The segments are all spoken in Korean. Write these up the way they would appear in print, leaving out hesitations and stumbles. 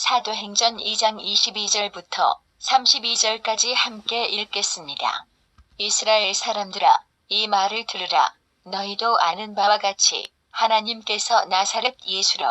사도행전 2장 22절부터 32절까지 함께 읽겠습니다. 이스라엘 사람들아, 이 말을 들으라. 너희도 아는 바와 같이 하나님께서 나사렛 예수로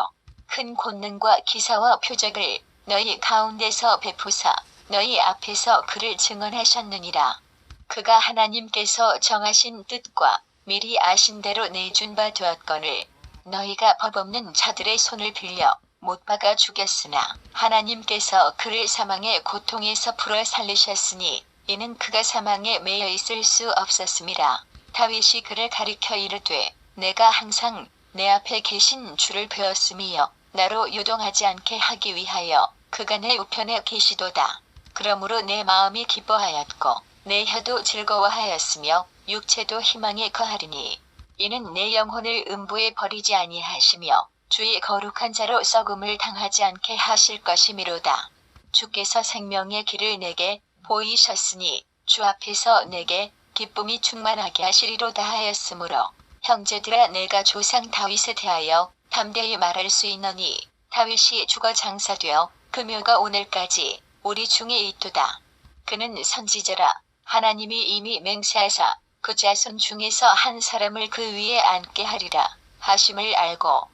큰 권능과 기사와 표적을 너희 가운데서 베푸사 너희 앞에서 그를 증언하셨느니라. 그가 하나님께서 정하신 뜻과 미리 아신 대로 내준 바 되었거늘 너희가 법 없는 자들의 손을 빌려 못 박아 죽였으나 하나님께서 그를 사망의 고통에서 풀어 살리셨으니 이는 그가 사망에 매여 있을 수 없었음이라. 다윗이 그를 가리켜 이르되 내가 항상 내 앞에 계신 주를 배웠음이여 나로 요동하지 않게 하기 위하여 그가 내 우편에 계시도다. 그러므로 내 마음이 기뻐하였고 내 혀도 즐거워하였으며 육체도 희망에 거하리니 이는 내 영혼을 음부에 버리지 아니하시며 주의 거룩한 자로 썩음을 당하지 않게 하실 것이미로다. 주께서 생명의 길을 내게 보이셨으니 주 앞에서 내게 기쁨이 충만하게 하시리로다 하였으므로 형제들아 내가 조상 다윗에 대하여 담대히 말할 수 있노니 다윗이 죽어 장사되어 그 묘가 오늘까지 우리 중에 있도다. 그는 선지자라. 하나님이 이미 맹세하사 그 자손 중에서 한 사람을 그 위에 앉게 하리라 하심을 알고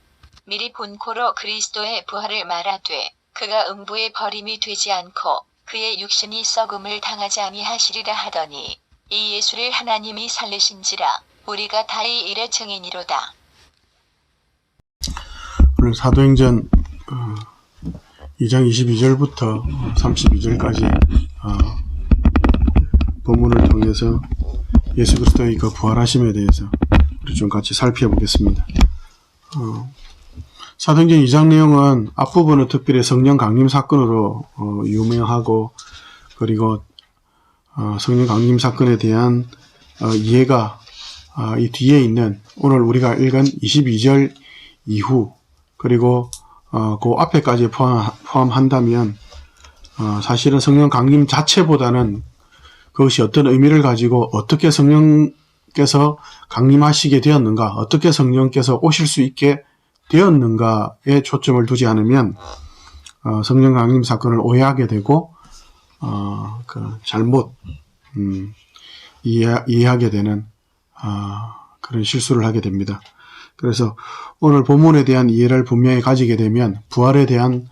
미리 본코로 그리스도의 부활을 말하되 그가 음부에 버림이 되지 않고 그의 육신이 썩음을 당하지 아니하시리라 하더니 이 예수를 하나님이 살리신지라 우리가 다 이 일의 증인이로다. 오늘 사도행전 2장 22절부터 32절까지 본문을 통해서 예수 그리스도의 그 부활하심에 대해서 우리 좀 같이 살펴보겠습니다. 사도행전 2장 내용은 앞부분은 특별히 성령 강림 사건으로 유명하고 그리고 성령 강림 사건에 대한 이해가 이 뒤에 있는 오늘 우리가 읽은 22절 이후 그리고 그 앞에까지 포함한다면 사실은 성령 강림 자체보다는 그것이 어떤 의미를 가지고 어떻게 성령께서 강림하시게 되었는가, 어떻게 성령께서 오실 수 있게 되었는가에 초점을 두지 않으면 성령 강림 사건을 오해하게 되고 잘못 이해하게 되는 그런 실수를 하게 됩니다. 그래서 오늘 본문에 대한 이해를 분명히 가지게 되면 부활에 대한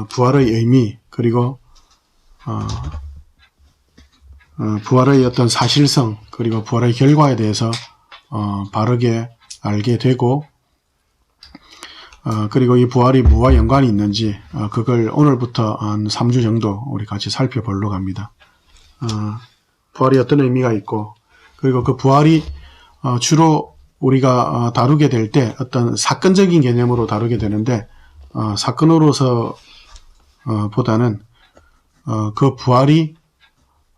부활의 의미 그리고 부활의 어떤 사실성 그리고 부활의 결과에 대해서 바르게 알게 되고 그리고 이 부활이 무엇과 연관이 있는지 그걸 오늘부터 한 3주 정도 우리 같이 살펴보려고 합니다. 부활이 어떤 의미가 있고 그리고 그 부활이 주로 우리가 다루게 될 때 어떤 사건적인 개념으로 다루게 되는데 사건으로서 보다는 그 부활이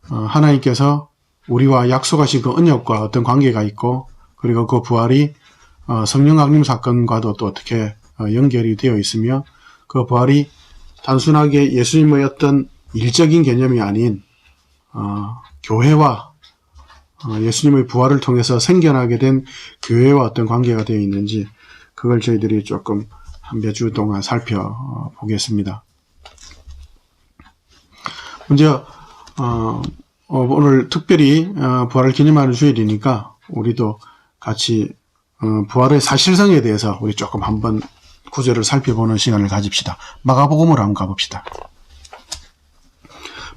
하나님께서 우리와 약속하신 그 언약과 어떤 관계가 있고 그리고 그 부활이 성령 강림 사건과도 또 어떻게 연결이 되어 있으며 그 부활이 단순하게 예수님의 어떤 일적인 개념이 아닌 교회와 예수님의 부활을 통해서 생겨나게 된 교회와 어떤 관계가 되어 있는지 그걸 저희들이 조금 한 몇 주 동안 살펴보겠습니다. 먼저 오늘 특별히 부활을 기념하는 주일이니까 우리도 같이 부활의 사실성에 대해서 우리 조금 한번 구절을 살펴보는 시간을 가집시다. 마가복음으로 한번 가봅시다.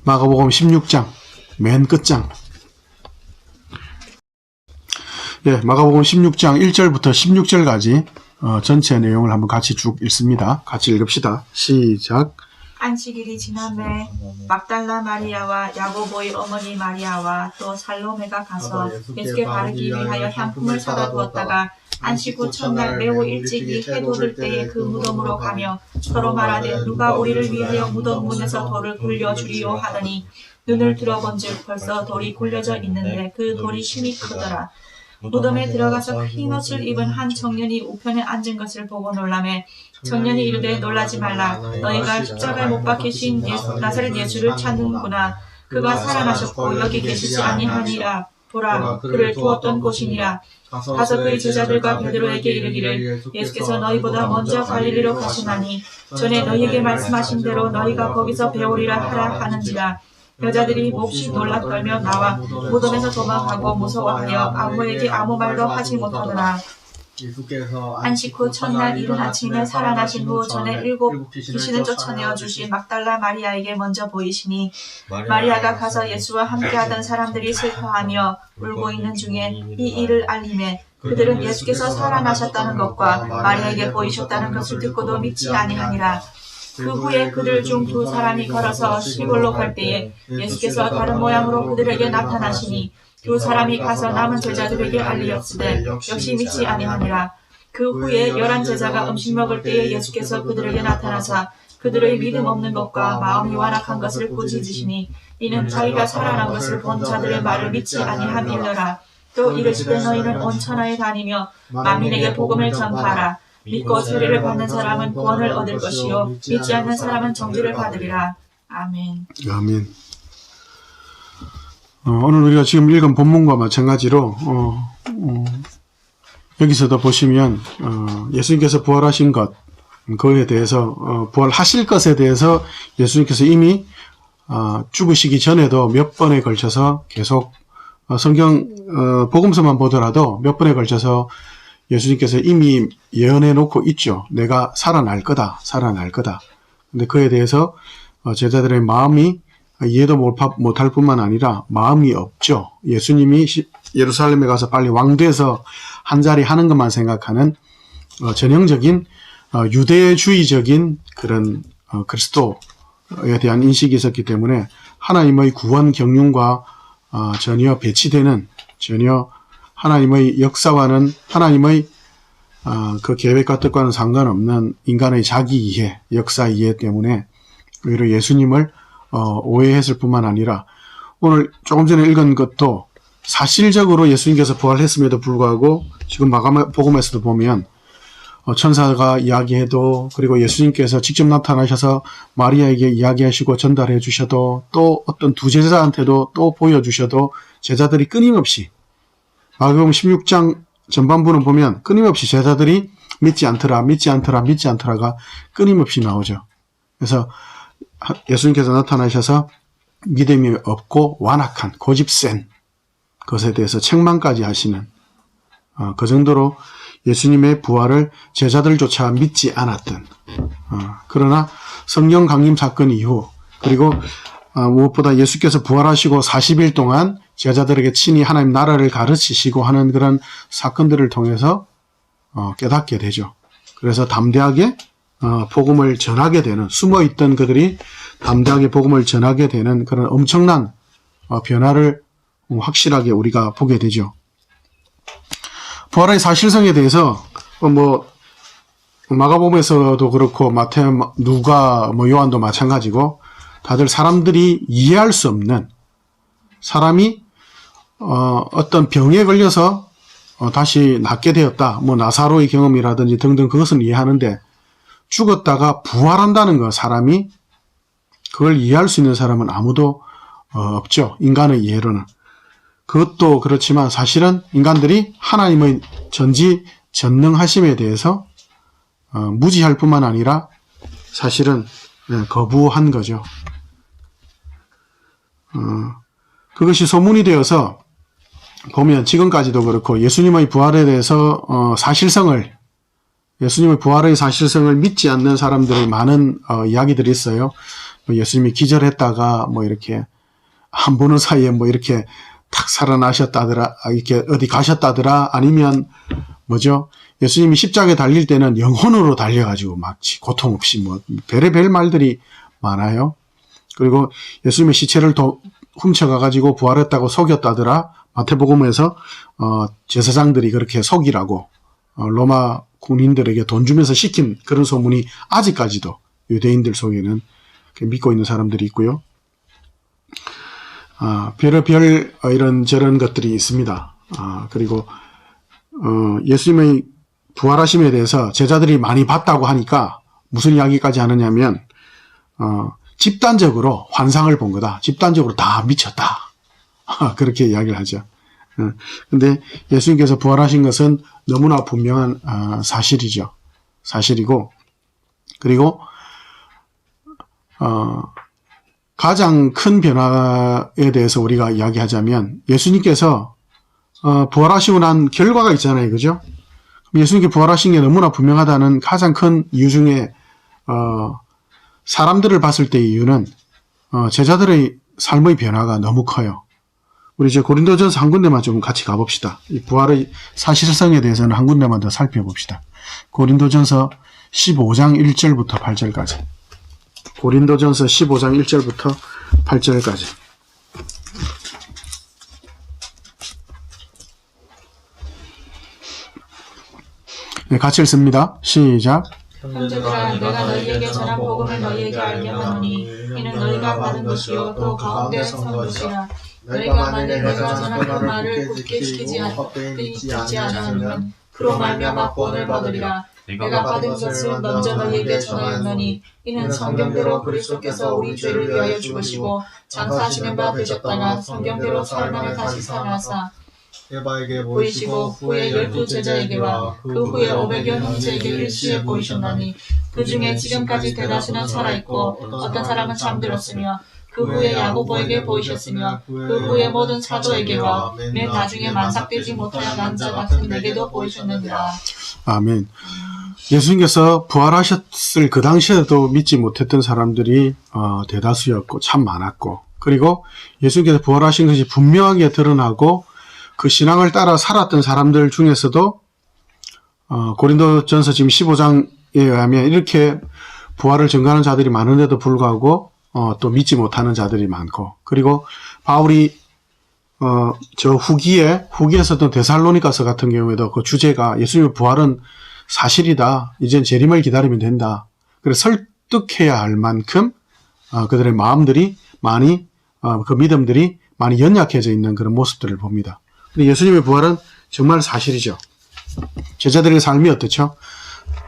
마가복음 16장 맨 끝장. 마가복음 16장 1절부터 16절까지 전체 내용을 한번 같이 쭉 읽습니다. 같이 읽읍시다. 시작. 안식일이 지남에 막달라 마리아와 야고보의 어머니 마리아와 또 살로메가 가서 예수께 바르기 위하여 향품을 사다 두었다가 안식 후 첫날 매우 일찍이 해 돋을 때에 그 무덤으로 가며 서로 말하되 누가 우리를 위하여 무덤 문에서 돌을 굴려주리요 하더니 눈을 들어본즉 벌써 돌이 굴려져 있는데 그 돌이 심히 크더라. 무덤에 들어가서 흰 옷을 입은 한 청년이 우편에 앉은 것을 보고 놀라매 청년이 이르되 놀라지 말라. 너희가 십자가에 못 박히신 나사렛 예수를 찾는구나. 그가 살아나셨고 여기 계시지 아니하니라. 보라, 그를 두었던 곳이니라. 가서 그의 제자들과 베드로에게 이르기를 예수께서 너희보다 먼저 갈릴리로 가시나니 전에 너희에게 말씀하신 대로 너희가 거기서 배우리라 하라 하는지라. 여자들이 몹시 놀라 떨며 나와 무덤에서 도망하고 무서워하여 아무에게 아무 말도 하지 못하더라. 안식 후 첫날 이른 아침에 살아나신 후 전에 7 귀신을 쫓아내어 주신 막달라 마리아에게 먼저 보이시니 마리아가 가서 예수와 함께하던 사람들이 슬퍼하며 울고 있는 중에 이 일을 알림해 그들은 예수께서 살아나셨다는 것과 마리아에게 보이셨다는 것을 듣고도 믿지 아니하니라. 그 후에 그들 중 2 사람이 걸어서 시골로 갈 때에 예수께서 다른 모양으로 그들에게 나타나시니 2 사람이 가서 남은 제자들에게 알리었으되 역시 믿지 아니하니라. 그 후에 11 제자가 음식 먹을 때에 예수께서 그들에게 나타나사 그들의 믿음 없는 것과 마음이 완악한 것을 꾸짖으시니 이는 자기가 살아난 것을 본 자들의 말을 믿지 아니함일러라. 또 이르시되 너희는 온 천하에 다니며 만민에게 복음을 전파하라. 믿고 세례를 받는 사람은 구원을 얻을 것이요 믿지 않는 사람은 정죄를 받으리라. 아멘. 아멘. 오늘 우리가 지금 읽은 본문과 마찬가지로 여기서도 보시면 예수님께서 부활하신 것, 그에 대해서 부활하실 것에 대해서 예수님께서 이미 죽으시기 전에도 몇 번에 걸쳐서 계속 성경 복음서만 보더라도 몇 번에 걸쳐서 예수님께서 이미 예언해 놓고 있죠. 내가 살아날 거다. 살아날 거다. 근데 그에 대해서 제자들의 마음이 이해도 못할 뿐만 아니라 마음이 없죠. 예수님이 예루살렘에 가서 빨리 왕돼서 한자리 하는 것만 생각하는 전형적인 유대주의적인 그런 그리스도에 대한 인식이 있었기 때문에 하나님의 구원 경륜과 전혀 배치되는, 전혀 하나님의 역사와는, 하나님의 그 계획과 뜻과는 상관없는 인간의 자기 이해, 역사 이해 때문에 오히려 예수님을 오해했을 뿐만 아니라 오늘 조금 전에 읽은 것도 사실적으로 예수님께서 부활했음에도 불구하고 지금 마가 복음에서도 보면 천사가 이야기해도, 그리고 예수님께서 직접 나타나셔서 마리아에게 이야기하시고 전달해 주셔도, 또 어떤 2 제자한테도 또 보여주셔도 제자들이 끊임없이, 마가복음 16장 전반부는 보면 끊임없이 제자들이 믿지 않더라, 믿지 않더라, 믿지 않더라가 끊임없이 나오죠. 그래서 예수님께서 나타나셔서 믿음이 없고 완악한, 고집 센 것에 대해서 책망까지 하시는, 그 정도로 예수님의 부활을 제자들조차 믿지 않았던, 그러나 성령 강림 사건 이후, 그리고 무엇보다 예수께서 부활하시고 40일 동안 제자들에게 친히 하나님 나라를 가르치시고 하는 그런 사건들을 통해서 깨닫게 되죠. 그래서 담대하게 복음을 전하게 되는, 숨어있던 그들이 담대하게 복음을 전하게 되는 그런 엄청난 변화를 확실하게 우리가 보게 되죠. 부활의 사실성에 대해서 마가복음에서도 그렇고 마태오, 누가, 요한도 마찬가지고 다들 사람들이 이해할 수 없는, 사람이 어떤 병에 걸려서 다시 낫게 되었다, 나사로의 경험이라든지 등등 그것은 이해하는데 죽었다가 부활한다는 거, 사람이 그걸 이해할 수 있는 사람은 아무도 없죠. 인간의 이해로는. 그것도 그렇지만 사실은 인간들이 하나님의 전지전능하심에 대해서 무지할 뿐만 아니라 사실은 거부한 거죠. 그것이 소문이 되어서 보면 지금까지도 그렇고 예수님의 부활에 대해서 예수님의 부활의 사실성을 믿지 않는 사람들의 많은 이야기들이 있어요. 예수님이 기절했다가 이렇게 안 보는 사이에 이렇게 탁 살아나셨다더라, 이렇게 어디 가셨다더라, 아니면 예수님이 십자가에 달릴 때는 영혼으로 달려가지고 막 고통 없이 별의별 말들이 많아요. 그리고 예수님의 시체를 훔쳐가가지고 부활했다고 속였다더라, 마태복음에서 제사장들이 그렇게 속이라고 로마 군인들에게 돈 주면서 시킨 그런 소문이 아직까지도 유대인들 속에는 믿고 있는 사람들이 있고요. 별의별 이런저런 것들이 있습니다. 그리고 예수님의 부활하심에 대해서 제자들이 많이 봤다고 하니까 무슨 이야기까지 하느냐면 집단적으로 환상을 본 거다, 집단적으로 다 미쳤다, 그렇게 이야기를 하죠. 근데 예수님께서 부활하신 것은 너무나 분명한 사실이죠. 사실이고, 그리고 가장 큰 변화에 대해서 우리가 이야기하자면 예수님께서 부활하시고 난 결과가 있잖아요. 그죠? 예수님께 부활하신 게 너무나 분명하다는 가장 큰 이유 중에 사람들을 봤을 때의 이유는 제자들의 삶의 변화가 너무 커요. 우리 이제 고린도전서 한 군데만 좀 같이 가봅시다. 이 부활의 사실성에 대해서는 한 군데만 더 살펴봅시다. 고린도전서 15장 1절부터 8절까지. 고린도전서 15장 1절부터 8절까지. 네, 같이 읽습니다. 시작. 형제들아, 내가 너희에게 전한 복음을 너희에게 알게 하노니 이는 너희가 받은 것이요 또 가운데 선 것이라. 너희가 만일 내가 전한 그 말을 굳게 지키지 아니하면 그로 말미암아 구원을 받으리라. 내가 받은 것을 먼저 너희에게 전하였노니 이는 성경대로 그리스도께서 우리 죄를 위하여 죽으시고 장사하시는 바 되셨다가 성경대로 사흘 만에 다시 살아나사 에바에게 보이시고 후에 12 제자에게와 그 후에 500여 형제에게 일시에 보이셨나니 그 중에 지금까지 대다수는 살아있고 어떤 사람은 잠들었으며 그 후에 야고보에게 보이셨으며 그 후에 모든 사도에게와 맨 나중에 만삭되지 못하여 난 자 같은 내게도 보이셨느니라. 아멘. 예수님께서 부활하셨을 그 당시에도 믿지 못했던 사람들이 대다수였고 참 많았고, 그리고 예수님께서 부활하신 것이 분명하게 드러나고 그 신앙을 따라 살았던 사람들 중에서도 고린도전서 지금 15장에 의하면 이렇게 부활을 증거하는 자들이 많은데도 불구하고 또 믿지 못하는 자들이 많고, 그리고 바울이 저 후기에서도 데살로니가서 같은 경우에도 그 주제가 예수님의 부활은 사실이다. 이젠 재림을 기다리면 된다. 그래서 설득해야 할 만큼 그들의 마음들이 많이 그 믿음들이 많이 연약해져 있는 그런 모습들을 봅니다. 근데 예수님의 부활은 정말 사실이죠. 제자들의 삶이 어떻죠?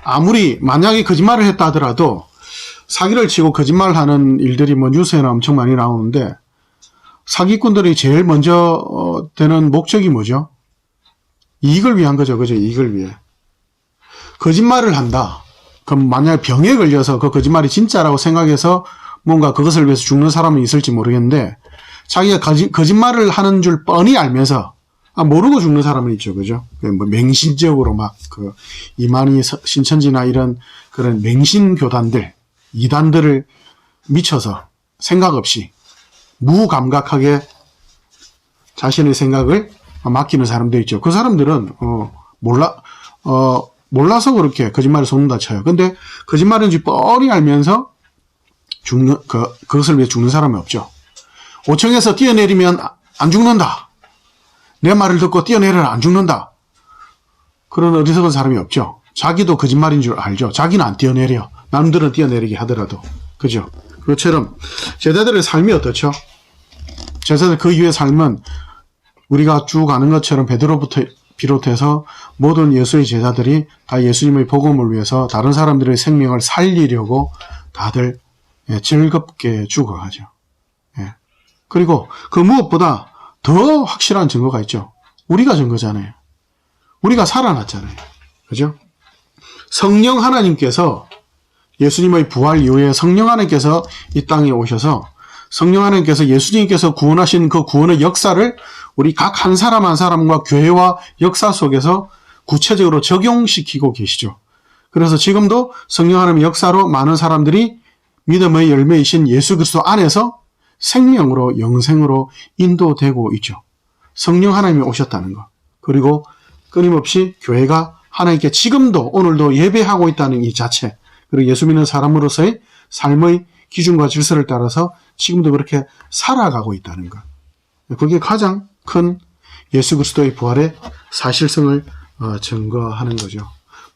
아무리 만약에 거짓말을 했다 하더라도 사기를 치고 거짓말을 하는 일들이 뭐 뉴스에는 엄청 많이 나오는데 사기꾼들이 제일 먼저 되는 목적이 뭐죠? 이익을 위한 거죠. 그죠? 이익을 위해. 거짓말을 한다. 그럼 만약에 병에 걸려서 그 거짓말이 진짜라고 생각해서 뭔가 그것을 위해서 죽는 사람은 있을지 모르겠는데 자기가 거짓말을 하는 줄 뻔히 알면서 모르고 죽는 사람은 있죠. 그죠? 뭐 맹신적으로 막 그 이만희 신천지나 이런 그런 맹신 교단들, 이단들을 미쳐서 생각 없이 무감각하게 자신의 생각을 맡기는 사람들 있죠. 그 사람들은 몰라서 그렇게 거짓말을 속는다 쳐요. 근데 거짓말인지 뻔히 알면서 그것을 위해 죽는 사람이 없죠. 5층에서 뛰어내리면 안 죽는다. 내 말을 듣고 뛰어내려라, 안 죽는다. 그런 어리석은 사람이 없죠. 자기도 거짓말인 줄 알죠. 자기는 안 뛰어내려. 남들은 뛰어내리게 하더라도. 그죠? 그것처럼 제자들의 삶이 어떻죠? 제자들 그 이후의 삶은 우리가 쭉 아는 것처럼 베드로부터 비롯해서 모든 예수의 제자들이 다 예수님의 복음을 위해서 다른 사람들의 생명을 살리려고 다들 즐겁게 죽어가죠. 그리고 그 무엇보다 더 확실한 증거가 있죠. 우리가 증거잖아요. 우리가 살아났잖아요. 그죠? 성령 하나님께서 예수님의 부활 이후에 성령 하나님께서 이 땅에 오셔서 성령 하나님께서 예수님께서 구원하신 그 구원의 역사를 우리 각 한 사람 한 사람과 교회와 역사 속에서 구체적으로 적용시키고 계시죠. 그래서 지금도 성령 하나님의 역사로 많은 사람들이 믿음의 열매이신 예수 그리스도 안에서 생명으로 영생으로 인도되고 있죠. 성령 하나님이 오셨다는 것. 그리고 끊임없이 교회가 하나님께 지금도 오늘도 예배하고 있다는 이 자체. 그리고 예수 믿는 사람으로서의 삶의 기준과 질서를 따라서 지금도 그렇게 살아가고 있다는 것. 그게 가장 큰 예수 그리스도의 부활의 사실성을 증거하는 거죠.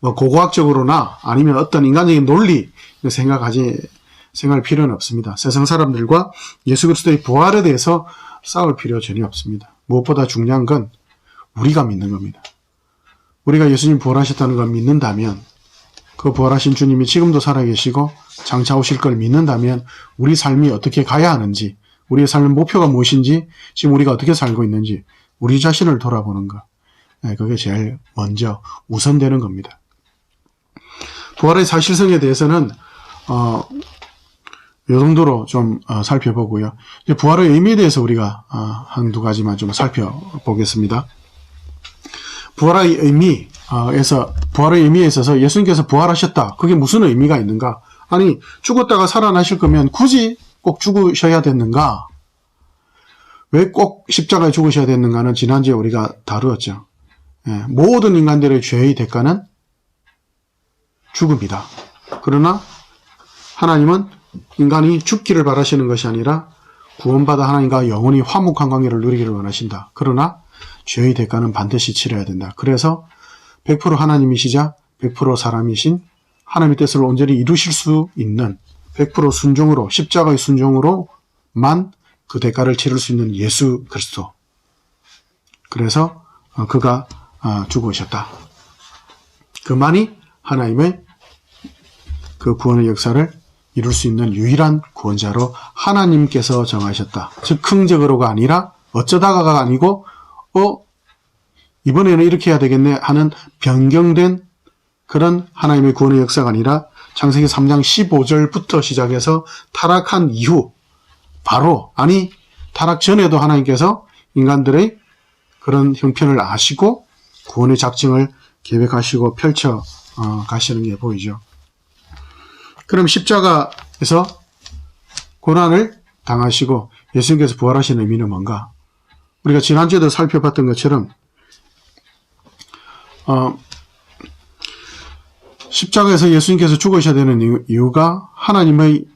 뭐 고고학적으로나 아니면 어떤 인간적인 논리 생각할 필요는 없습니다. 세상 사람들과 예수 그리스도의 부활에 대해서 싸울 필요 전혀 없습니다. 무엇보다 중요한 건 우리가 믿는 겁니다. 우리가 예수님 부활하셨다는 걸 믿는다면, 그 부활하신 주님이 지금도 살아계시고 장차 오실 걸 믿는다면 우리 삶이 어떻게 가야 하는지, 우리의 삶의 목표가 무엇인지, 지금 우리가 어떻게 살고 있는지 우리 자신을 돌아보는 것. 그게 제일 먼저 우선되는 겁니다. 부활의 사실성에 대해서는 이 정도로 좀 살펴보고요. 이제 부활의 의미에 대해서 우리가 한두 가지만 좀 살펴보겠습니다. 부활의 의미에 있어서 예수님께서 부활하셨다. 그게 무슨 의미가 있는가? 아니, 죽었다가 살아나실 거면 굳이 꼭 죽으셔야 됐는가? 왜 꼭 십자가에 죽으셔야 됐는가는 지난주에 우리가 다루었죠. 모든 인간들의 죄의 대가는 죽음이다. 그러나 하나님은 인간이 죽기를 바라시는 것이 아니라 구원받아 하나님과 영원히 화목한 관계를 누리기를 원하신다. 그러나 죄의 대가는 반드시 치러야 된다. 그래서 100% 하나님이시자 100% 사람이신 하나님의 뜻을 온전히 이루실 수 있는 100% 순종으로, 십자가의 순종으로만 그 대가를 치를 수 있는 예수 그리스도. 그래서 그가 죽으셨다. 그만이 하나님의 그 구원의 역사를 이룰 수 있는 유일한 구원자로 하나님께서 정하셨다. 즉 긍적으로가 아니라 어쩌다가가 아니고 이번에는 이렇게 해야 되겠네 하는 변경된 그런 하나님의 구원의 역사가 아니라 창세기 3장 15절부터 시작해서 타락한 이후 타락 전에도 하나님께서 인간들의 그런 형편을 아시고 구원의 작정을 계획하시고 펼쳐 가시는 게 보이죠. 그럼 십자가에서 고난을 당하시고 예수님께서 부활하신 의미는 뭔가? 우리가 지난주에도 살펴봤던 것처럼 십자가에서 예수님께서 죽으셔야 되는 이유가 하나님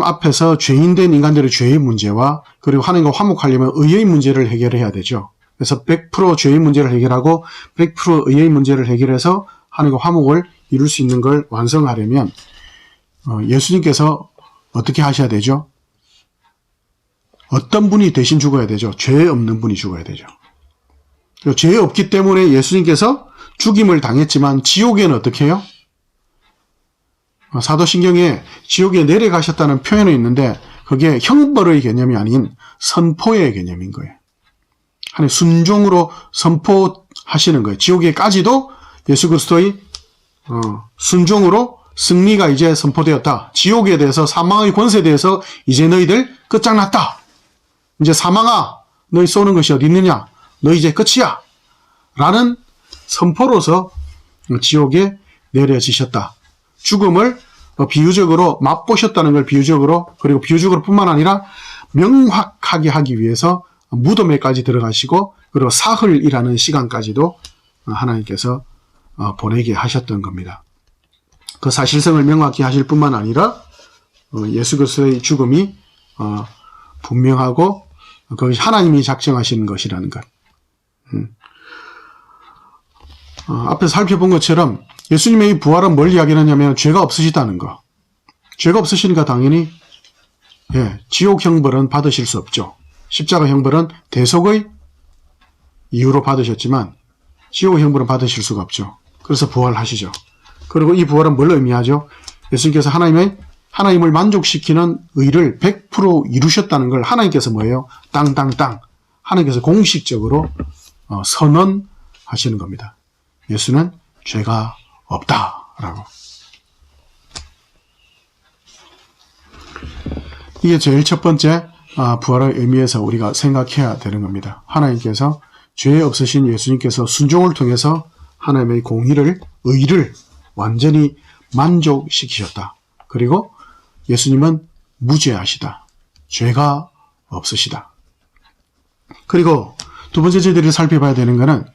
앞에서 죄인된 인간들의 죄의 문제와 그리고 하나님과 화목하려면 의의 문제를 해결해야 되죠. 그래서 100% 죄의 문제를 해결하고 100% 의의 문제를 해결해서 하나님과 화목을 이룰 수 있는 걸 완성하려면 예수님께서 어떻게 하셔야 되죠? 어떤 분이 대신 죽어야 되죠? 죄 없는 분이 죽어야 되죠. 죄 없기 때문에 예수님께서 죽임을 당했지만 지옥에는 어떻게 해요? 사도신경에 지옥에 내려가셨다는 표현이 있는데 그게 형벌의 개념이 아닌 선포의 개념인 거예요. 하나님 순종으로 선포하시는 거예요. 지옥에까지도 예수 그리스도의 순종으로 승리가 이제 선포되었다. 지옥에 대해서 사망의 권세에 대해서 이제 너희들 끝장났다. 이제 사망아 너희 쏘는 것이 어디 있느냐. 너 이제 끝이야. 라는 선포로서 지옥에 내려지셨다. 죽음을 비유적으로 맛보셨다는 걸 비유적으로 그리고 비유적으로 뿐만 아니라 명확하게 하기 위해서 무덤에까지 들어가시고 그리고 사흘이라는 시간까지도 하나님께서 보내게 하셨던 겁니다. 그 사실성을 명확히 하실 뿐만 아니라 예수 그리스도의 죽음이 분명하고 그것이 하나님이 작정하시는 것이라는 것. 앞에서 살펴본 것처럼 예수님의 이 부활은 뭘 이야기하냐면 죄가 없으시다는 거. 죄가 없으시니까 당연히 지옥 형벌은 받으실 수 없죠. 십자가 형벌은 대속의 이유로 받으셨지만 지옥 형벌은 받으실 수가 없죠. 그래서 부활하시죠. 그리고 이 부활은 뭘 의미하죠? 예수님께서 하나님을 만족시키는 의를 100% 이루셨다는 걸 하나님께서 뭐예요? 땅땅땅 하나님께서 공식적으로 선언하시는 겁니다. 예수는 죄가 없다라고. 이게 제일 첫 번째 부활의 의미에서 우리가 생각해야 되는 겁니다. 하나님께서 죄 없으신 예수님께서 순종을 통해서 하나님의 의를 완전히 만족시키셨다. 그리고 예수님은 무죄하시다. 죄가 없으시다. 그리고 두 번째 저희들이 살펴봐야 되는 것은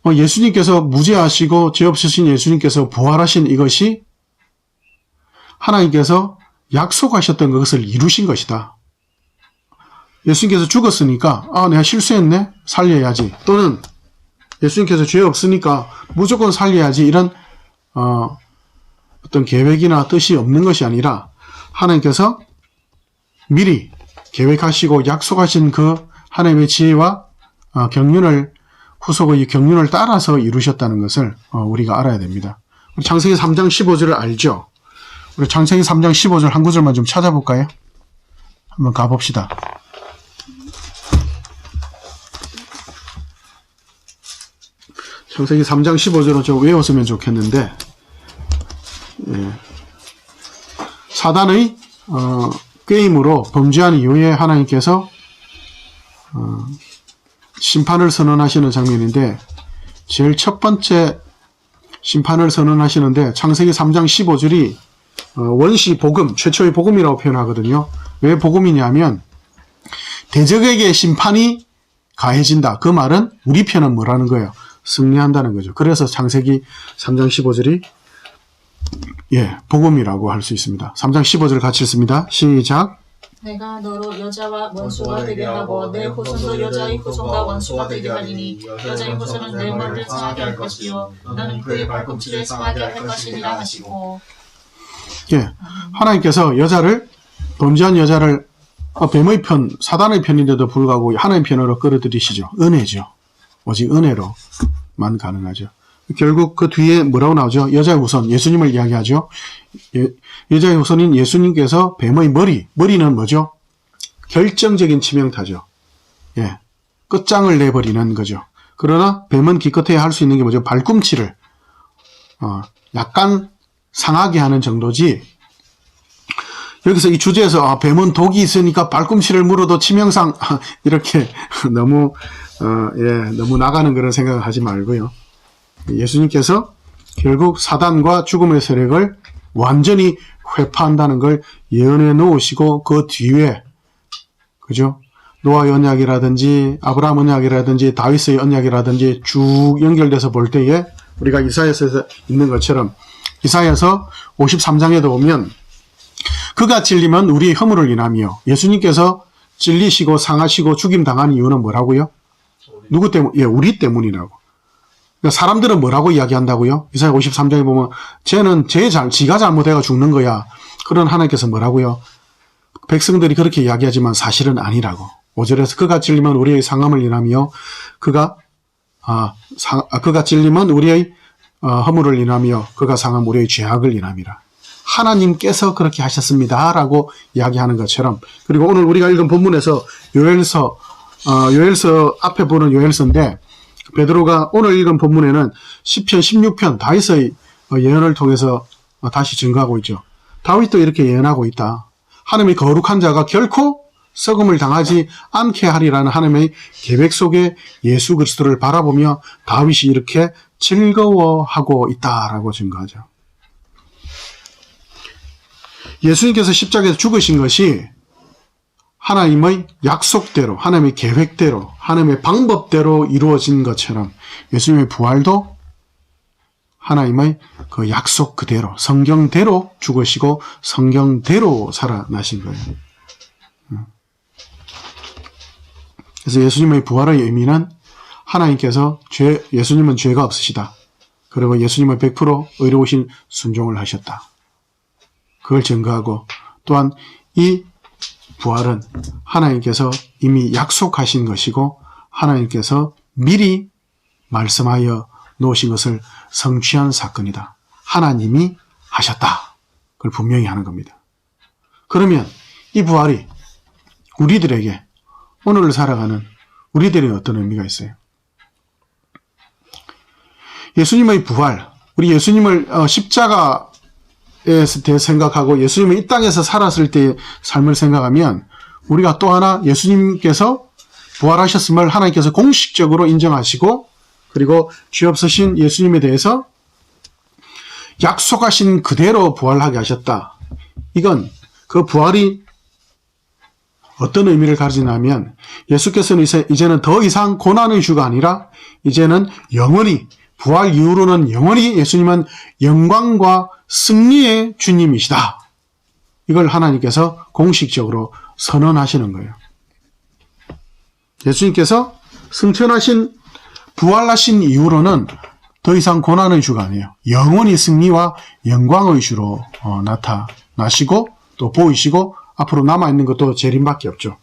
예수님께서 무죄하시고 죄 없으신 예수님께서 부활하신 이것이 하나님께서 약속하셨던 것을 이루신 것이다. 예수님께서 죽었으니까 내가 실수했네? 살려야지. 또는 예수님께서 죄 없으니까 무조건 살려야지. 이런 어떤 계획이나 뜻이 없는 것이 아니라 하나님께서 미리 계획하시고 약속하신 그 하나님의 지혜와 경륜을 후속의 경륜을 따라서 이루셨다는 것을 우리가 알아야 됩니다. 우리 창세기 3장 15절을 알죠? 우리 창세기 3장 15절 한 구절만 좀 찾아볼까요? 한번 가봅시다. 창세기 3장 15절은 좀 외웠으면 좋겠는데, 예. 사단의 게임으로 범죄한 이후에 하나님께서 심판을 선언하시는 장면인데, 제일 첫 번째 심판을 선언하시는데 창세기 3장 15절이 원시 복음, 최초의 복음이라고 표현하거든요. 왜 복음이냐면 대적에게 심판이 가해진다. 그 말은 우리 편은 뭐라는 거예요? 승리한다는 거죠. 그래서 창세기 3장 15절이 복음이라고 할 수 있습니다. 3장 15절 같이 읽습니다. 시작. 내가 너로 여자와 원수가 되게 하고 내 후손도 여자의 후손과 원수가 되게 하리니 여자의 후손은 내 머리를 상하게 할 것이요 너는 그의 발꿈치를 상하게 할 것이니라 하시고. 하나님께서 여자를, 범죄한 여자를 뱀의 편, 사단의 편인데도 불구하고 하나님 편으로 끌어들이시죠. 은혜죠. 오직 은혜로만 가능하죠. 결국 그 뒤에 뭐라고 나오죠? 여자의 후손, 예수님을 이야기하죠. 여자의 후손인 예수님께서 뱀의 머리는 뭐죠? 결정적인 치명타죠. 끝장을 내버리는 거죠. 그러나 뱀은 기껏해야 할 수 있는 게 뭐죠? 발꿈치를 약간 상하게 하는 정도지. 여기서 이 주제에서 뱀은 독이 있으니까 발꿈치를 물어도 치명상 이렇게 너무 나가는 그런 생각을 하지 말고요. 예수님께서 결국 사단과 죽음의 세력을 완전히 회파한다는 걸 예언해 놓으시고 그 뒤에 그죠? 노아의 언약이라든지 아브라함 언약이라든지 다윗의 언약이라든지 쭉 연결돼서 볼 때에 우리가 이사야서에서 있는 것처럼 이사야서 53장에도 보면 그가 찔리면 우리의 허물을 인하며 예수님께서 찔리시고 상하시고 죽임 당한 이유는 뭐라고요? 누구 때문? 우리 때문이라고. 그러니까 사람들은 뭐라고 이야기한다고요? 이사야 53장에 보면 쟤는 지가 잘못해가 죽는 거야. 그런 하나님께서 뭐라고요? 백성들이 그렇게 이야기하지만 사실은 아니라고. 5절에서 그가 찔리면 우리의 상함을 인하며 그가 찔리면 우리의 허물을 인하며 그가 상함 우리의 죄악을 인함이라. 하나님께서 그렇게 하셨습니다. 라고 이야기하는 것처럼. 그리고 오늘 우리가 읽은 본문에서 요엘서 앞에 보는 요엘서인데 베드로가 오늘 읽은 본문에는 시편 16편 다윗의 예언을 통해서 다시 증거하고 있죠. 다윗도 이렇게 예언하고 있다. 하나님의 거룩한 자가 결코 썩음을 당하지 않게 하리라는 하나님의 계획 속에 예수 그리스도를 바라보며 다윗이 이렇게 즐거워하고 있다라고 증거하죠. 예수님께서 십자가에서 죽으신 것이 하나님의 약속대로, 하나님의 계획대로, 하나님의 방법대로 이루어진 것처럼 예수님의 부활도 하나님의 그 약속 그대로, 성경대로 죽으시고 성경대로 살아나신 거예요. 그래서 예수님의 부활의 의미는 하나님께서 예수님은 죄가 없으시다. 그리고 예수님은 100% 의로우신 순종을 하셨다. 그걸 증거하고 또한 이 부활은 하나님께서 이미 약속하신 것이고 하나님께서 미리 말씀하여 놓으신 것을 성취한 사건이다. 하나님이 하셨다. 그걸 분명히 하는 겁니다. 그러면 이 부활이 우리들에게 오늘을 살아가는 우리들에게 어떤 의미가 있어요? 예수님의 부활, 우리 예수님을 십자가에 대해 생각하고 예수님이 이 땅에서 살았을 때의 삶을 생각하면 우리가 또 하나 예수님께서 부활하셨음을 하나님께서 공식적으로 인정하시고 그리고 죄 없으신 예수님에 대해서 약속하신 그대로 부활하게 하셨다. 이건 그 부활이 어떤 의미를 가지냐면 예수께서는 이제는 더 이상 고난의 주가 아니라 이제는 영원히 부활 이후로는 영원히 예수님은 영광과 승리의 주님이시다. 이걸 하나님께서 공식적으로 선언하시는 거예요. 예수님께서 승천하신 부활하신 이후로는 더 이상 고난의 주가 아니에요. 영원히 승리와 영광의 주로 나타나시고 또 보이시고 앞으로 남아있는 것도 재림밖에 없죠.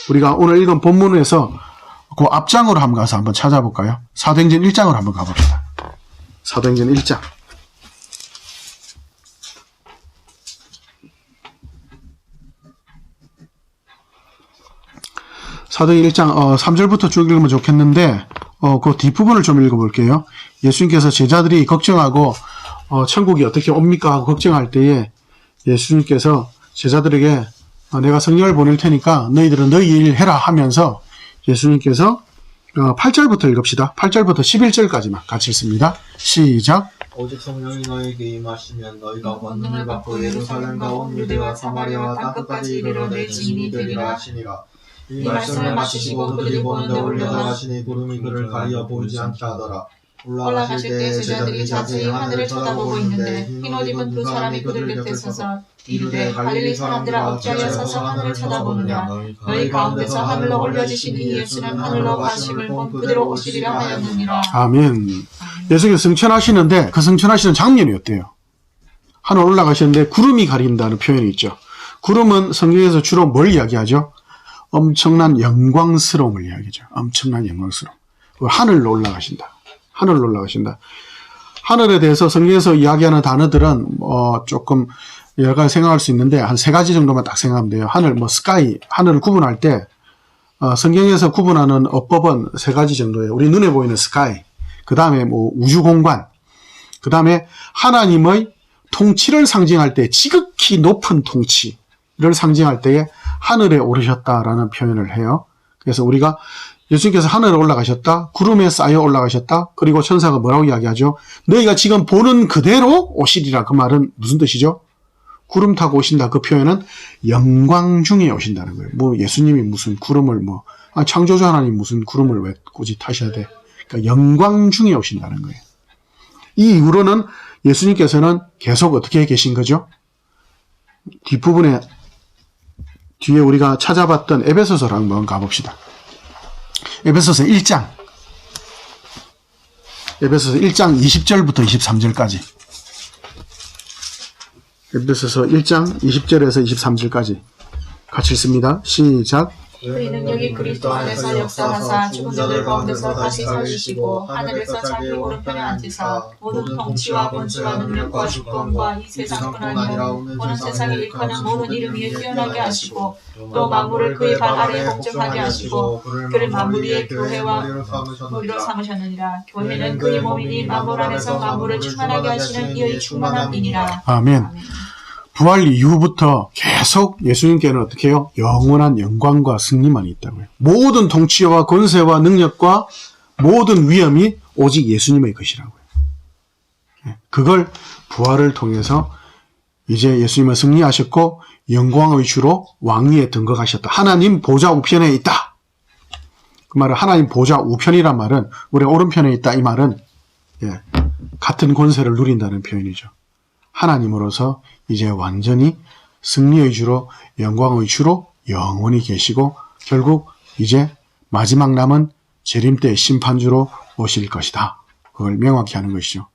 우리가 오늘 읽은 본문에서 그 앞장으로 한번 가서 한번 찾아볼까요? 사도행전 1장으로 한번 가봅시다. 사도행전 1장. 사도행전 1장 3절부터 쭉 읽으면 좋겠는데 그 뒷부분을 좀 읽어볼게요. 예수님께서 제자들이 걱정하고 천국이 어떻게 옵니까 하고 걱정할 때에 예수님께서 제자들에게 내가 성령을 보낼 테니까 너희들은 너희 일 해라 하면서 예수님께서 8절부터 읽읍시다. 8절부터 11절까지만 같이 읽습니다. 시작. 오직 성령이 너에게 임하시면 너희가 권능을 받고 예루살렘과 온 유대와 사마리아와 땅끝까지 이르러 내 증인이 되리라 하시니라. 이 말씀을 마치시고 그들이 보는데 올려다가시니 구름이 그를 가리어 보이지 않게 하더라. 올라가실 때 제자들이 자세히 하늘을 쳐다보고 있는데 흰옷 입은 두 사람이 그들 곁에 서서 이르되 갈릴리 사람들아 어찌하여 서서 하늘을 쳐다보느냐. 너희 가운데서 하늘로 올려지신 이 예수는 하늘로 가심을 본 그대로 오시리라 하였느니라. 아멘. 예수님께서 승천하시는데 그 승천하시는 장면이 어때요? 하늘 올라가시는데 구름이 가린다는 표현이 있죠. 구름은 성경에서 주로 뭘 이야기하죠? 엄청난 영광스러움을 이야기하죠. 엄청난 영광스러움. 하늘로 올라가신다. 하늘로 올라가신다. 하늘에 대해서 성경에서 이야기하는 단어들은 조금 여러 가지 생각할 수 있는데 한 3가지 정도만 딱 생각하면 돼요. 하늘, 스카이, 하늘을 구분할 때 성경에서 구분하는 어법은 3가지 정도예요. 우리 눈에 보이는 스카이, 그 다음에 우주공간, 그 다음에 하나님의 통치를 상징할 때 지극히 높은 통치를 상징할 때에 하늘에 오르셨다라는 표현을 해요. 그래서 우리가 예수님께서 하늘에 올라가셨다, 구름에 쌓여 올라가셨다, 그리고 천사가 뭐라고 이야기하죠? 너희가 지금 보는 그대로 오시리라. 그 말은 무슨 뜻이죠? 구름 타고 오신다. 그 표현은 영광 중에 오신다는 거예요. 예수님이 무슨 구름을 창조주 하나님 무슨 구름을 왜 굳이 타셔야 돼? 그러니까 영광 중에 오신다는 거예요. 이 이후로는 예수님께서는 계속 어떻게 계신 거죠? 뒷부분에 뒤에 우리가 찾아봤던 에베소서를 한번 가봅시다. 에베소서 1장 20절부터 23절까지. 에베소서 1장 20절에서 23절까지 같이 읽습니다. 시작. 그의 능력이 그리스도 안에서 역사하사 죽은 자들 가운데서 다시 살리시고 하늘에서 자기 오른편에 앉으사 모든 통치와 권세와 능력과 주권과 이 세상뿐 아니라 오는 세상에 일컫는 모든 이름 위에 뛰어나게 하시고 또 만물을 그의 발 아래에 복종하게 하시고 그를 만물 위에 교회와 머리로 삼으셨느니라. 교회는 그의 몸이니 만물 안에서 만물을 충만하게 하시는 이의 충만함이니라. 아멘. 부활 이후부터 계속 예수님께는 어떻게 해요? 영원한 영광과 승리만 있다고요. 모든 통치와 권세와 능력과 모든 위엄이 오직 예수님의 것이라고요. 그걸 부활을 통해서 이제 예수님은 승리하셨고 영광의 주로 왕위에 등극하셨다. 하나님 보좌 우편에 있다. 그 말은 하나님 보좌 우편이란 말은 우리 오른편에 있다. 이 말은 같은 권세를 누린다는 표현이죠. 하나님으로서 이제 완전히 승리의 주로 영광의 주로 영원히 계시고 결국 이제 마지막 남은 재림 때 심판주로 오실 것이다. 그걸 명확히 하는 것이죠.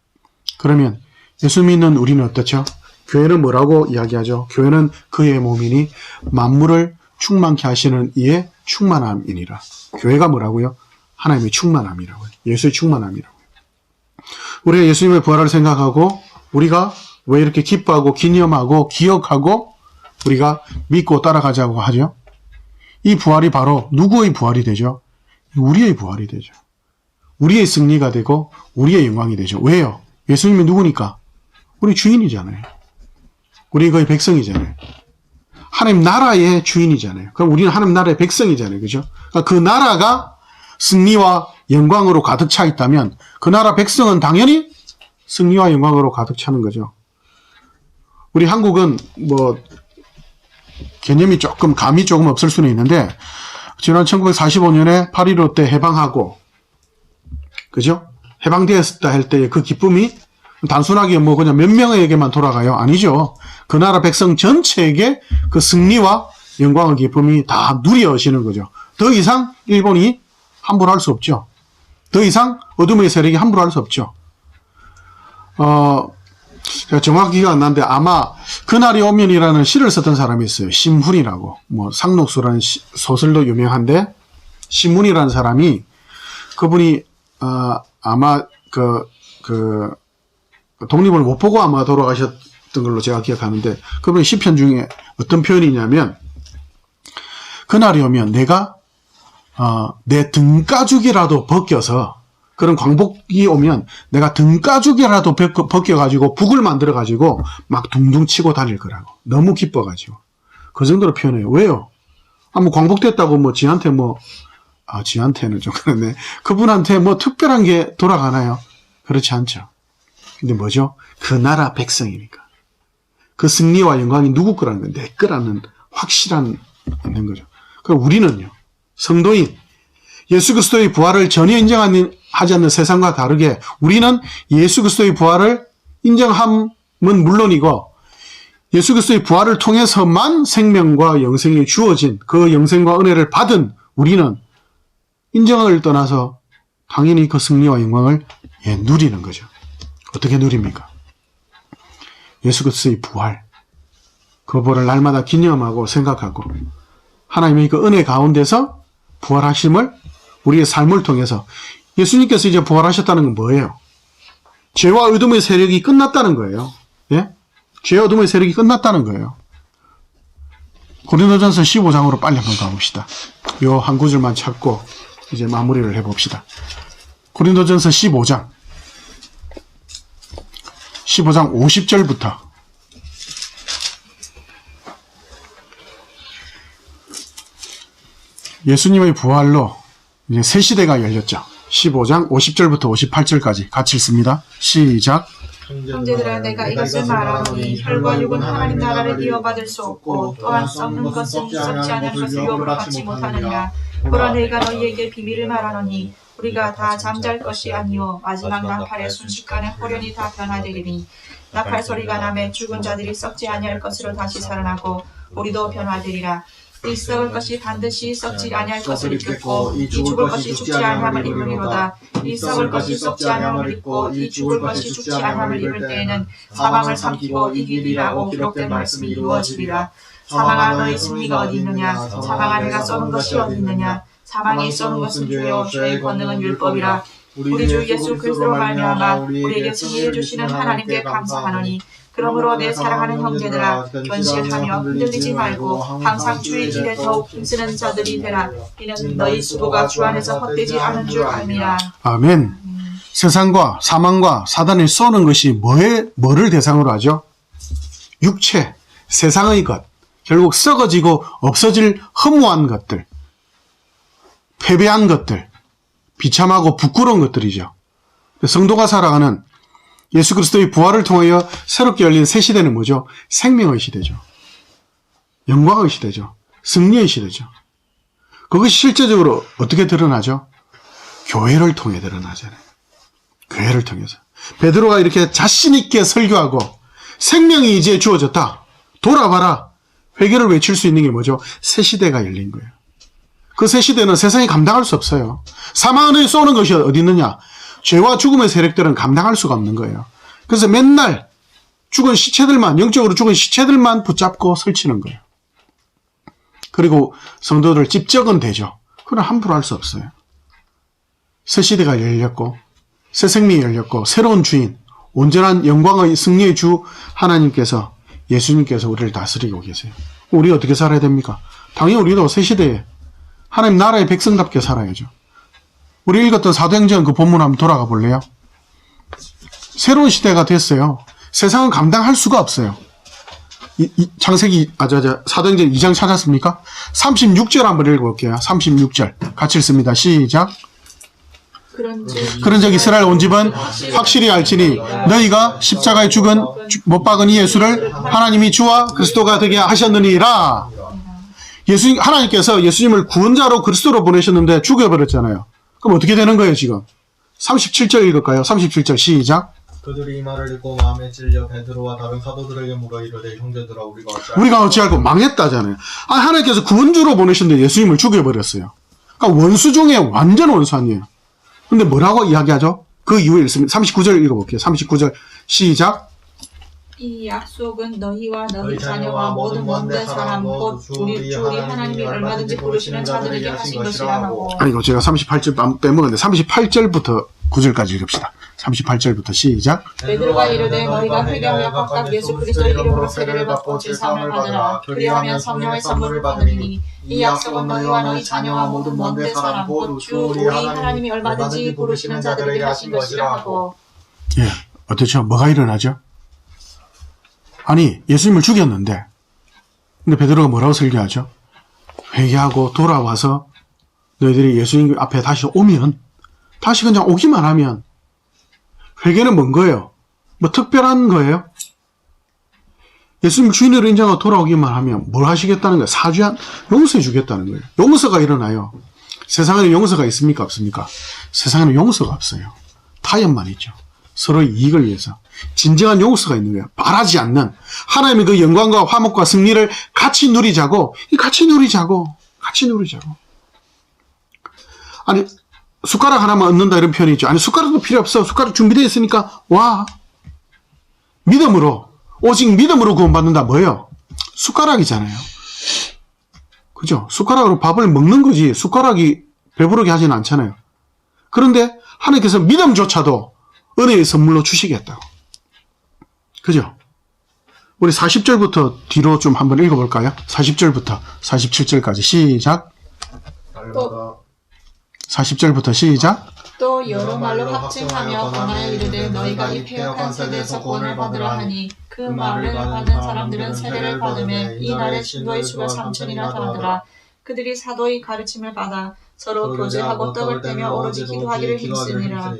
그러면 예수 믿는 우리는 어떻죠? 교회는 뭐라고 이야기하죠? 교회는 그의 몸이니 만물을 충만케 하시는 이의 충만함이니라. 교회가 뭐라고요? 하나님의 충만함이라고요. 예수의 충만함이라고요. 우리가 예수님의 부활을 생각하고 우리가 왜 이렇게 기뻐하고 기념하고 기억하고 우리가 믿고 따라가자고 하죠? 이 부활이 바로 누구의 부활이 되죠? 우리의 부활이 되죠. 우리의 승리가 되고 우리의 영광이 되죠. 왜요? 예수님이 누구니까? 우리 주인이잖아요. 우리 거의 백성이잖아요. 하나님 나라의 주인이잖아요. 그럼 우리는 하나님 나라의 백성이잖아요. 그죠? 그러니까 그 나라가 승리와 영광으로 가득 차 있다면 그 나라 백성은 당연히 승리와 영광으로 가득 차는 거죠. 우리 한국은 개념이 감이 조금 없을 수는 있는데, 지난 1945년에 8.15 때 해방하고, 그죠? 해방되었다 할 때의 그 기쁨이 단순하게 그냥 몇 명에게만 돌아가요? 아니죠. 그 나라 백성 전체에게 그 승리와 영광의 기쁨이 다 누려지는 거죠. 더 이상 일본이 함부로 할 수 없죠. 더 이상 어둠의 세력이 함부로 할 수 없죠. 제가 정확히 기억 안 나는데 아마 그날이 오면이라는 시를 썼던 사람이 있어요. 신훈이라고. 상록수라는 소설도 유명한데 신훈이라는 사람이 그분이 아마 독립을 못 보고 아마 돌아가셨던 걸로 제가 기억하는데 그분의 시편 중에 어떤 표현이냐면 그날이 오면 내가 내 등가죽이라도 벗겨서, 그런 광복이 오면 내가 등가죽이라도 벗겨가지고 북을 만들어가지고 막 둥둥 치고 다닐 거라고. 너무 기뻐가지고. 그 정도로 표현해요. 왜요? 뭐 광복됐다고 뭐 지한테 지한테는 좀 그렇네. 그분한테 뭐 특별한 게 돌아가나요? 그렇지 않죠. 근데 뭐죠? 그 나라 백성이니까. 그 승리와 영광이 누구 거라는 건 내 거라는 확실한 있는 거죠. 그럼 우리는요, 성도인, 예수 그리스도의 부활을 전혀 인정하지 않는 세상과 다르게 우리는 예수 그리스도의 부활을 인정함은 물론이고 예수 그리스도의 부활을 통해서만 생명과 영생이 주어진 그 영생과 은혜를 받은 우리는 인정을 떠나서 당연히 그 승리와 영광을 누리는 거죠. 어떻게 누립니까? 예수 그리스도의 부활, 그 부활을 날마다 기념하고 생각하고 하나님의 그 은혜 가운데서 부활하심을 우리의 삶을 통해서, 예수님께서 이제 부활하셨다는 건 뭐예요? 죄와 어둠의 세력이 끝났다는 거예요. 예? 죄와 어둠의 세력이 끝났다는 거예요. 고린도전서 15장으로 빨리 한번 가봅시다. 요 한 구절만 찾고 이제 마무리를 해봅시다. 고린도전서 15장 50절부터 예수님의 부활로 이제 새 시대가 열렸죠. 15장 50절부터 58절까지 같이 읽습니다. 시작. 형제들아, 내가 이것을 말하노니 혈과 육은 하나님 나라를 이어받을 수 없고 또한 썩는 것은 썩지 않을 것을 유업을 받지 못하느니라. 그러나 내가 너희에게 비밀을 말하노니 우리가 다 잠잘 것이 아니요 마지막 나팔의 순식간에 호련히 다 변화되리니 나팔 소리가 나매 죽은 자들이 썩지 아니할 것으로 다시 살아나고 우리도 변화되리라. 이 썩을 것이 반드시 썩지 아니할 것을 입겠고 이 죽을 것이 죽지 아니함을 입으리로다. 이 썩을 것이 썩지 아니함을 입고 이 죽을 것이 죽지 아니함을 입을 때에는 사망을 삼키고 이기리라고 기록된 말씀이 이루어지리라. 사망아, 너의 승리가 어디 있느냐? 사망아, 내가 쏘는 것이 어디 있느냐? 사망이 쏘는 것은 죄요 죄의 권능은 율법이라. 우리 주 예수 그리스도로 말미암아 우리에게 승리를 주시는 하나님께 감사하노니 그러므로 내 사랑하는 형제들아, 견실하며 흔들리지 말고 항상 주의 길에 더욱 힘쓰는 자들이 되라. 이는 너희 수고가 주 안에서 헛되지 않은 줄 압니다. 아멘. 세상과 사망과 사단이 쏘는 것이 뭐를 대상으로 하죠? 육체, 세상의 것, 결국 썩어지고 없어질 허무한 것들, 패배한 것들, 비참하고 부끄러운 것들이죠. 성도가 살아가는 예수 그리스도의 부활을 통하여 새롭게 열린 새 시대는 뭐죠? 생명의 시대죠. 영광의 시대죠. 승리의 시대죠. 그것이 실제적으로 어떻게 드러나죠? 교회를 통해 드러나잖아요. 교회를 통해서. 베드로가 이렇게 자신 있게 설교하고 생명이 이제 주어졌다. 돌아봐라. 회개를 외칠 수 있는 게 뭐죠? 새 시대가 열린 거예요. 그 새 시대는 세상이 감당할 수 없어요. 사망을 쏘는 것이 어디 있느냐? 죄와 죽음의 세력들은 감당할 수가 없는 거예요. 그래서 맨날 죽은 시체들만, 영적으로 죽은 시체들만 붙잡고 설치는 거예요. 그리고 성도들 집적은 되죠. 그러나 함부로 할 수 없어요. 새 시대가 열렸고 새 생명이 열렸고 새로운 주인, 온전한 영광의 승리의 주 하나님께서, 예수님께서 우리를 다스리고 계세요. 우리 어떻게 살아야 됩니까? 당연히 우리도 새 시대에 하나님 나라의 백성답게 살아야죠. 우리 읽었던 사도행전 그 본문 한번 돌아가 볼래요? 새로운 시대가 됐어요. 세상은 감당할 수가 없어요. 사도행전 2장 찾았습니까? 36절 한번 읽어볼게요. 36절 같이 읽습니다. 시작. 그런즉 이스라엘 온 집은 확실히 알지니 너희가 십자가에 죽은 못 박은 이 예수를 하나님이 주와 그리스도가 되게 하셨느니라. 하나님께서 예수님을 구원자로 그리스도로 보내셨는데 죽여버렸잖아요. 그럼 어떻게 되는 거예요 지금? 37절 읽을까요? 37절 시작. 그들이 이 말을 듣고 마음에 찔려 베드로와 다른 사도들에게 물어 이르되 형제들아 우리가 어찌할꼬 망했다잖아요. 하나님께서 구원주로 보내셨는데 예수님을 죽여버렸어요. 그러니까 원수 중에 완전 원수 아니에요. 근데 뭐라고 이야기하죠? 그 이후에 읽습니다. 39절 읽어볼게요. 39절 시작. 이 약속은 너희와 너희 자녀와 모든 먼데 사람 곧 우리 하나님이 얼마든지 부르시는 자들에게 하신 것이라 하고. 아니고 제가 38절 빼먹었는데 38절부터 9절까지 읽읍시다. 38절부터 시작. 베드로가 이르되 너희가 회개하여 각각 예수 그리스도의 이름으로 세례를 받고 제사함을 받으라. 그리하면 성령의 선물을 받으리니 이 약속은 너희와 너희 자녀와 모든 먼데 사람 곧 주 우리 하나님이 얼마든지 부르시는 자들에게 하신 것이라 하고. 예, 어떻죠? 뭐가 일어나죠? 아니, 예수님을 죽였는데, 근데 베드로가 뭐라고 설교하죠? 회개하고 돌아와서 너희들이 예수님 앞에 다시 오면, 다시 그냥 오기만 하면, 회개는 뭔 거예요? 뭐 특별한 거예요? 예수님 주인으로 인정하고 돌아오기만 하면 뭘 하시겠다는 거예요? 사죄한, 용서해 주겠다는 거예요. 용서가 일어나요. 세상에는 용서가 있습니까? 없습니까? 세상에는 용서가 없어요. 타협만 있죠. 서로의 이익을 위해서. 진정한 용서가 있는 거예요. 바라지 않는 하나님의 그 영광과 화목과 승리를 같이 누리자고. 아니, 숟가락 하나만 얻는다 이런 표현이 있죠. 아니, 숟가락도 필요 없어. 숟가락 준비되어 있으니까 와. 믿음으로, 오직 믿음으로 구원받는다 뭐예요? 숟가락이잖아요. 그죠? 숟가락으로 밥을 먹는 거지 숟가락이 배부르게 하지는 않잖아요. 그런데 하나님께서 믿음조차도 은혜의 선물로 주시겠다고. 그죠? 우리 40절부터 뒤로 좀 한번 읽어볼까요? 40절부터 47절까지 시작. 또 40절부터 시작. 또 여러 말로 확증하며 권하여 이르되 너희가 이 패역한 세대에서 구원을 받으라 하니 그 말을 받은 사람들은 세례를 받으며 이 날에 신도의 수가 3천이나 더하더라. 그들이 사도의 가르침을 받아 서로 교제하고 떡을 떼며 오로지 기도하기를 힘쓰니라.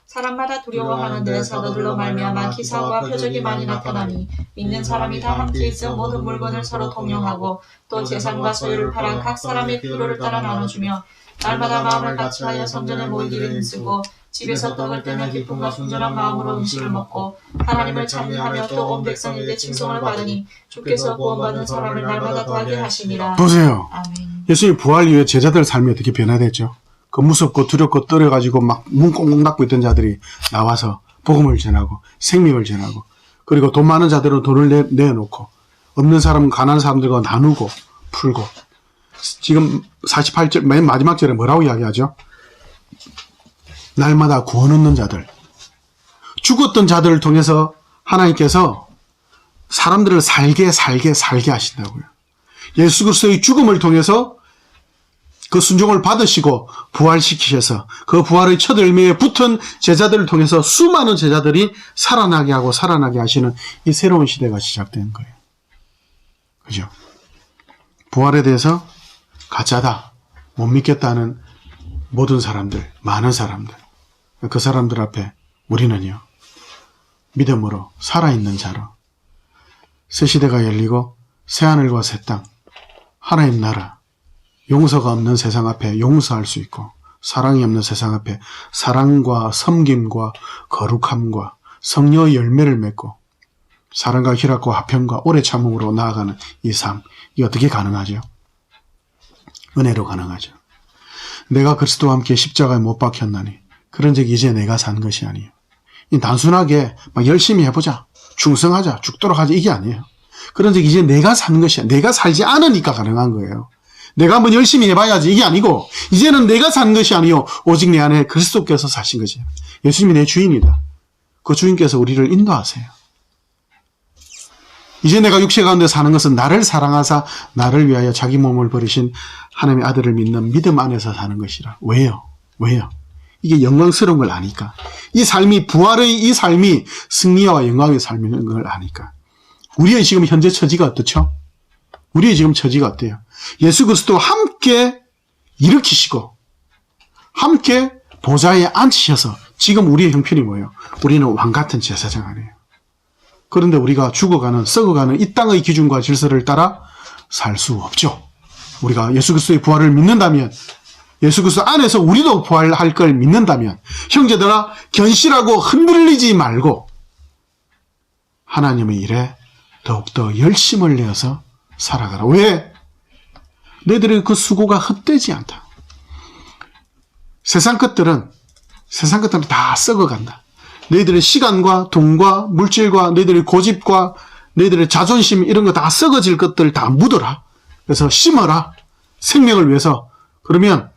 사람마다 두려워하는데 사도들로 말미암아 기사와 표적이 많이 나타나니 믿는 사람이 다 함께 있어 모든 물건을 서로 통용하고 또 재산과 소유를 팔아 각 사람의 필요를 따라 나눠주며 날마다 마음을 같이하여 성전에 모이기를 힘쓰고 집에서 떡을 떼며 기쁨과 순전한 마음으로 음식을 먹고 하나님을 찬미하며 또 온 백성에게 칭송을 받으니 주께서 구원받는 사람을 날마다 더하게 하시니라. 보세요. 아멘. 예수님 부활 이후에 제자들 삶이 어떻게 변화됐죠? 그 무섭고 두렵고 떨어가지고 막 문 꽁꽁 닫고 있던 자들이 나와서 복음을 전하고 생명을 전하고 그리고 돈 많은 자들은 돈을 내놓고 없는 사람은 가난한 사람들과 나누고 풀고 지금 48절 맨 마지막 절에 뭐라고 이야기하죠? 날마다 구원 얻는 자들 죽었던 자들을 통해서 하나님께서 사람들을 살게 하신다고요. 예수 그리스도의 죽음을 통해서 그 순종을 받으시고 부활시키셔서 그 부활의 첫 열매에 붙은 제자들을 통해서 수많은 제자들이 살아나게 하고 살아나게 하시는 이 새로운 시대가 시작된 거예요. 그죠? 부활에 대해서 가짜다, 못 믿겠다는 모든 사람들, 많은 사람들, 그 사람들 앞에 우리는요, 믿음으로 살아있는 자로 새 시대가 열리고 새하늘과 새 땅, 하나님 나라, 용서가 없는 세상 앞에 용서할 수 있고 사랑이 없는 세상 앞에 사랑과 섬김과 거룩함과 성령의 열매를 맺고 사랑과 희락과 화평과 오래 참음으로 나아가는 이 삶, 이게 어떻게 가능하죠? 은혜로 가능하죠. 내가 그리스도와 함께 십자가에 못 박혔나니 그런즉 이제 내가 산 것이 아니에요. 이 단순하게 막 열심히 해보자, 충성하자, 죽도록 하자 이게 아니에요. 그런즉 이제 내가 산 것이야. 내가 살지 않으니까 가능한 거예요. 내가 한번 열심히 해봐야지 이게 아니고 이제는 내가 산 것이 아니요 오직 내 안에 그리스도께서 사신 것이에요. 예수님이 내 주인이다. 그 주인께서 우리를 인도하세요. 이제 내가 육체 가운데 사는 것은 나를 사랑하사 나를 위하여 자기 몸을 버리신 하나님의 아들을 믿는 믿음 안에서 사는 것이라. 왜요? 이게 영광스러운 걸 아니까. 이 삶이 부활의 이 삶이 승리와 영광의 삶인 걸 아니까. 우리의 지금 현재 처지가 어떻죠? 우리의 지금 처지가 어때요? 예수 그리스도와 함께 일으키시고 함께 보좌에 앉히셔서 지금 우리의 형편이 뭐예요? 우리는 왕같은 제사장 안에요. 그런데 우리가 죽어가는 썩어가는 이 땅의 기준과 질서를 따라 살 수 없죠. 우리가 예수 그리스도의 부활을 믿는다면 예수 그리스도 안에서 우리도 부활할 걸 믿는다면 형제들아 견실하고 흔들리지 말고 하나님의 일에 더욱더 열심을 내어서 살아가라. 왜? 너희들의 그 수고가 헛되지 않다. 세상 것들은 다 썩어간다. 너희들의 시간과 돈과 물질과 너희들의 고집과 너희들의 자존심 이런 거 다 썩어질 것들 다 묻어라. 그래서 심어라. 생명을 위해서. 그러면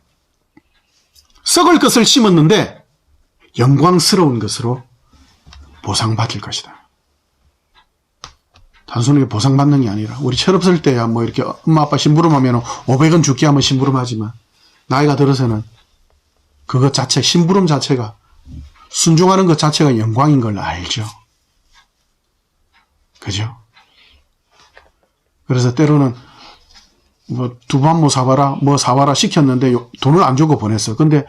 썩을 것을 심었는데 영광스러운 것으로 보상받을 것이다. 단순하게 보상받는 게 아니라 우리 철없을 때야 뭐 이렇게 엄마 아빠 심부름하면 500원 줄게 하면 심부름하지만 나이가 들어서는 그것 자체, 심부름 자체가 순종하는 것 자체가 영광인 걸 알죠. 그죠? 그래서 때로는 뭐 두반 뭐 사와라 뭐 사와라 시켰는데 돈을 안 주고 보냈어. 근데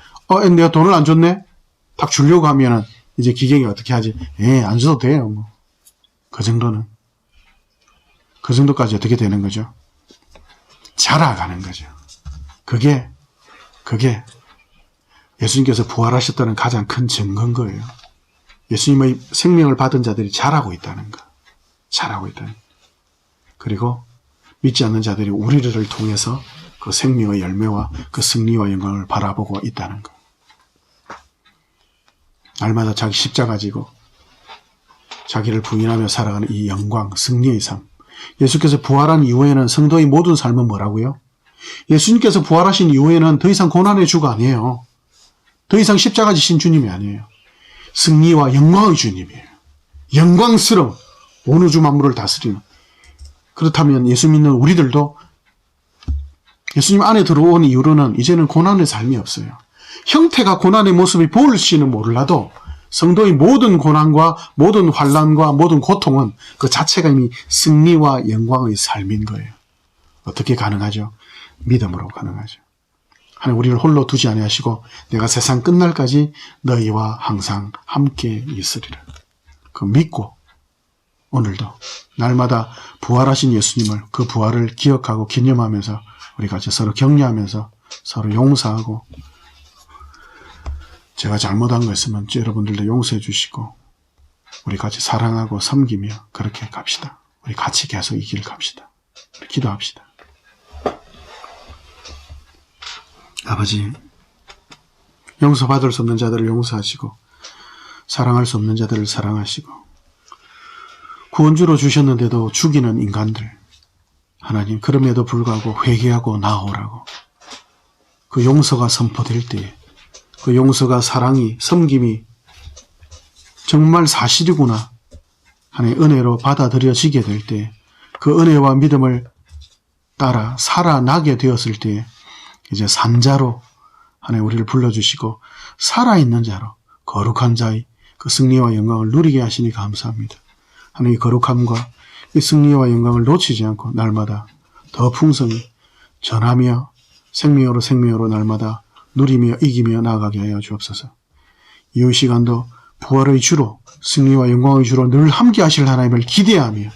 내가 돈을 안 줬네? 딱 주려고 하면은 이제 기경이 어떻게 하지? 안 줘도 돼요. 뭐. 그 정도는. 그 정도까지 어떻게 되는 거죠? 자라가는 거죠. 그게 예수님께서 부활하셨다는 가장 큰 증거인 거예요. 예수님의 생명을 받은 자들이 자라고 있다는 거. 자라고 있다는 거. 그리고 믿지 않는 자들이 우리를 통해서 그 생명의 열매와 그 승리와 영광을 바라보고 있다는 거. 날마다 자기 십자가 지고 자기를 부인하며 살아가는 이 영광, 승리의 삶. 예수께서 부활한 이후에는 성도의 모든 삶은 뭐라고요? 예수님께서 부활하신 이후에는 더 이상 고난의 주가 아니에요. 더 이상 십자가 지신 주님이 아니에요. 승리와 영광의 주님이에요. 영광스러운 온 우주 만물을 다스리는. 그렇다면 예수 믿는 우리들도 예수님 안에 들어온 이후로는 이제는 고난의 삶이 없어요. 형태가 고난의 모습이 보일지는 몰라도 성도의 모든 고난과 모든 환난과 모든 고통은 그 자체가 이미 승리와 영광의 삶인 거예요. 어떻게 가능하죠? 믿음으로 가능하죠. 하나님 우리를 홀로 두지 아니하시고 내가 세상 끝날까지 너희와 항상 함께 있으리라. 그 믿고 오늘도 날마다 부활하신 예수님을 그 부활을 기억하고 기념하면서 우리 같이 서로 격려하면서 서로 용서하고 제가 잘못한 거 있으면 여러분들도 용서해 주시고 우리 같이 사랑하고 섬기며 그렇게 갑시다. 우리 같이 계속 이 길 갑시다. 우리 기도합시다. 아버지, 용서받을 수 없는 자들을 용서하시고 사랑할 수 없는 자들을 사랑하시고 구원주로 주셨는데도 죽이는 인간들 하나님 그럼에도 불구하고 회개하고 나아오라고 그 용서가 선포될 때에 그 용서가 사랑이 섬김이 정말 사실이구나 하나님의 은혜로 받아들여지게 될 때 그 은혜와 믿음을 따라 살아나게 되었을 때 이제 산자로 하나님 우리를 불러주시고 살아있는 자로 거룩한 자의 그 승리와 영광을 누리게 하시니 감사합니다. 하나님의 거룩함과 이 승리와 영광을 놓치지 않고 날마다 더 풍성히 전하며 생명으로 날마다 누리며 이기며 나아가게 하여 주옵소서. 이후 시간도 부활의 주로 승리와 영광의 주로 늘 함께 하실 하나님을 기대하며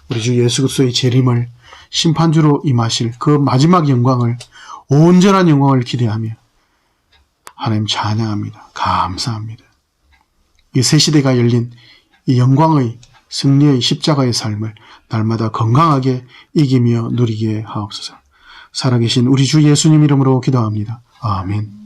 우리 주 예수 그리스도의 재림을 심판주로 임하실 그 마지막 영광을 온전한 영광을 기대하며 하나님 찬양합니다. 감사합니다. 이 새 시대가 열린 이 영광의 승리의 십자가의 삶을 날마다 건강하게 이기며 누리게 하옵소서. 살아계신 우리 주 예수님 이름으로 기도합니다. 아멘.